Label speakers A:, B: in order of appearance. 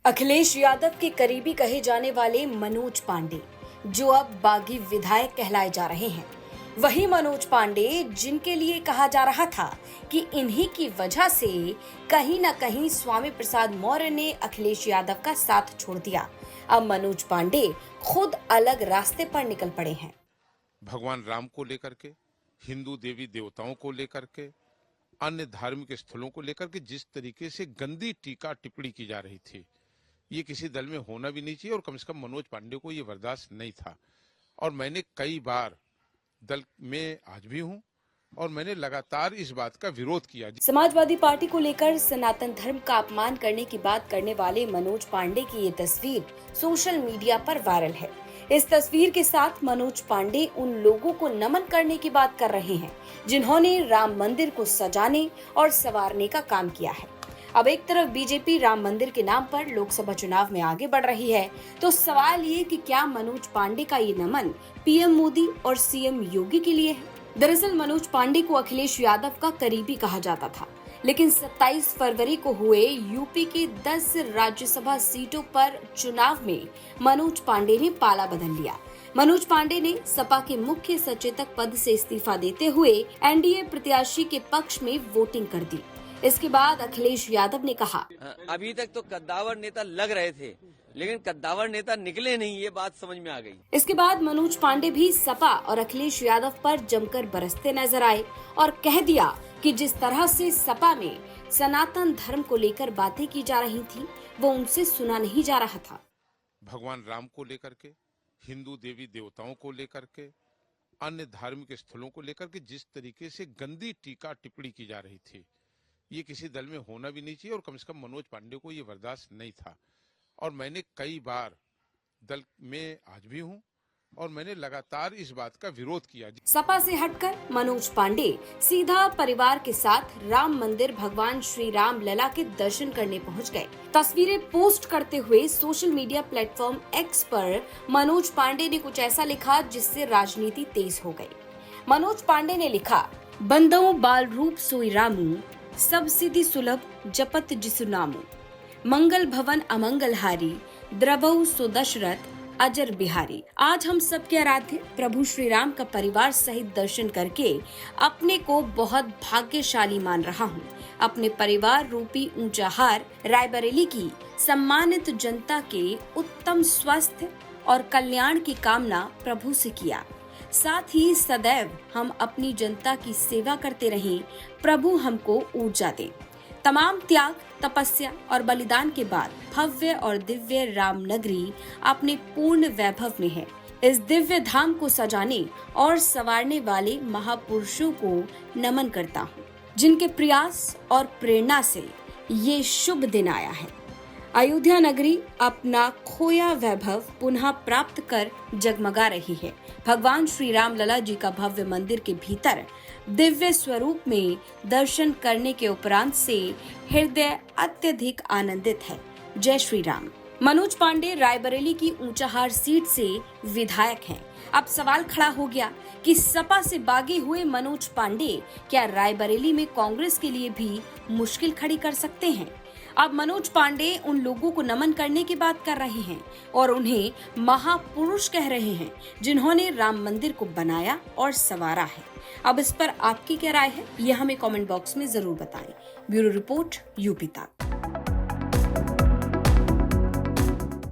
A: अखिलेश यादव के करीबी कहे जाने वाले मनोज पांडे, जो अब बागी विधायक कहलाए जा रहे हैं, वही मनोज पांडे जिनके लिए कहा जा रहा था कि इन्हीं की वजह से कहीं न कहीं स्वामी प्रसाद मौर्य ने अखिलेश यादव का साथ छोड़ दिया। अब मनोज पांडे खुद अलग रास्ते पर निकल पड़े हैं।
B: भगवान राम को लेकर के, हिंदू देवी देवताओं को लेकर के, अन्य धार्मिक स्थलों को लेकर के जिस तरीके से गंदी टीका टिप्पणी की जा रही थी, ये किसी दल में होना भी नहीं चाहिए और कम से कम मनोज पांडे को ये बर्दाश्त नहीं था। और मैंने कई बार दल में आज भी हूं और मैंने लगातार इस बात का विरोध किया।
A: समाजवादी पार्टी को लेकर सनातन धर्म का अपमान करने की बात करने वाले मनोज पांडे की ये तस्वीर सोशल मीडिया पर वायरल है। इस तस्वीर के साथ मनोज पांडे उन लोगों को नमन करने की बात कर रहे हैं जिन्होंने राम मंदिर को सजाने और संवारने का काम किया है। अब एक तरफ बीजेपी राम मंदिर के नाम पर लोकसभा चुनाव में आगे बढ़ रही है, तो सवाल ये कि क्या मनोज पांडे का ये नमन पीएम मोदी और सीएम योगी के लिए है? दरअसल मनोज पांडे को अखिलेश यादव का करीबी कहा जाता था, लेकिन 27 फरवरी को हुए यूपी की 10 राज्यसभा सीटों पर चुनाव में मनोज पांडे ने पाला बदल लिया। मनोज पांडे ने सपा के मुख्य सचेतक पद से इस्तीफा देते हुए एनडीए प्रत्याशी के पक्ष में वोटिंग कर दी। इसके बाद अखिलेश यादव ने कहा,
C: अभी तक तो कद्दावर नेता लग रहे थे, लेकिन कद्दावर नेता निकले नहीं, ये बात समझ में आ गई।
A: इसके बाद मनोज पांडे भी सपा और अखिलेश यादव पर जमकर बरसते नजर आए और कह दिया कि जिस तरह से सपा में सनातन धर्म को लेकर बातें की जा रही थी, वो उनसे सुना नहीं जा रहा था।
B: भगवान राम को लेकर के, हिंदू देवी देवताओं को लेकर के, अन्य धार्मिक स्थलों को लेकर के जिस तरीके से गंदी टीका टिप्पणी की जा रही थी, ये किसी दल में होना भी नहीं चाहिए और कम से कम मनोज पांडे को ये बर्दाश्त नहीं था। और मैंने कई बार दल में आज भी हूं और मैंने लगातार इस बात का विरोध किया।
A: सपा से हटकर मनोज पांडे सीधा परिवार के साथ राम मंदिर भगवान श्री राम लला के दर्शन करने पहुंच गए। तस्वीरें पोस्ट करते हुए सोशल मीडिया प्लेटफॉर्म एक्स पर मनोज पांडे ने कुछ ऐसा लिखा जिससे राजनीति तेज हो गई। मनोज पांडे ने लिखा, बंदो बाल रूप सोई रामू, सब सिद्धि सुलभ जपत जिसु नामु, मंगल भवन अमंगल हारी, द्रवौ सो दशरथ अजर बिहारी। आज हम सबके आराध्य प्रभु श्री राम का परिवार सहित दर्शन करके अपने को बहुत भाग्यशाली मान रहा हूँ। अपने परिवार रूपी ऊंचा हार रायबरेली की सम्मानित जनता के उत्तम स्वास्थ्य और कल्याण की कामना प्रभु से किया। साथ ही सदैव हम अपनी जनता की सेवा करते रहें, प्रभु हमको ऊर्जा दे। तमाम त्याग, तपस्या और बलिदान के बाद भव्य और दिव्य राम नगरी अपने पूर्ण वैभव में है। इस दिव्य धाम को सजाने और संवारने वाले महापुरुषों को नमन करता हूँ, जिनके प्रयास और प्रेरणा से ये शुभ दिन आया है। अयोध्या नगरी अपना खोया वैभव पुनः प्राप्त कर जगमगा रही है। भगवान श्री राम लला जी का भव्य मंदिर के भीतर दिव्य स्वरूप में दर्शन करने के उपरांत से हृदय अत्यधिक आनंदित है। जय श्री राम। मनोज पांडे रायबरेली की ऊंचाहार सीट से विधायक हैं। अब सवाल खड़ा हो गया कि सपा से बागी हुए मनोज पांडे क्या रायबरेली में कांग्रेस के लिए भी मुश्किल खड़ी कर सकते हैं? अब मनोज पांडे उन लोगों को नमन करने की बात कर रहे हैं और उन्हें महापुरुष कह रहे हैं जिन्होंने राम मंदिर को बनाया और संवारा है। अब इस पर आपकी क्या राय है, ये हमें कमेंट बॉक्स में जरूर बताएं। ब्यूरो रिपोर्ट, यूपी तक।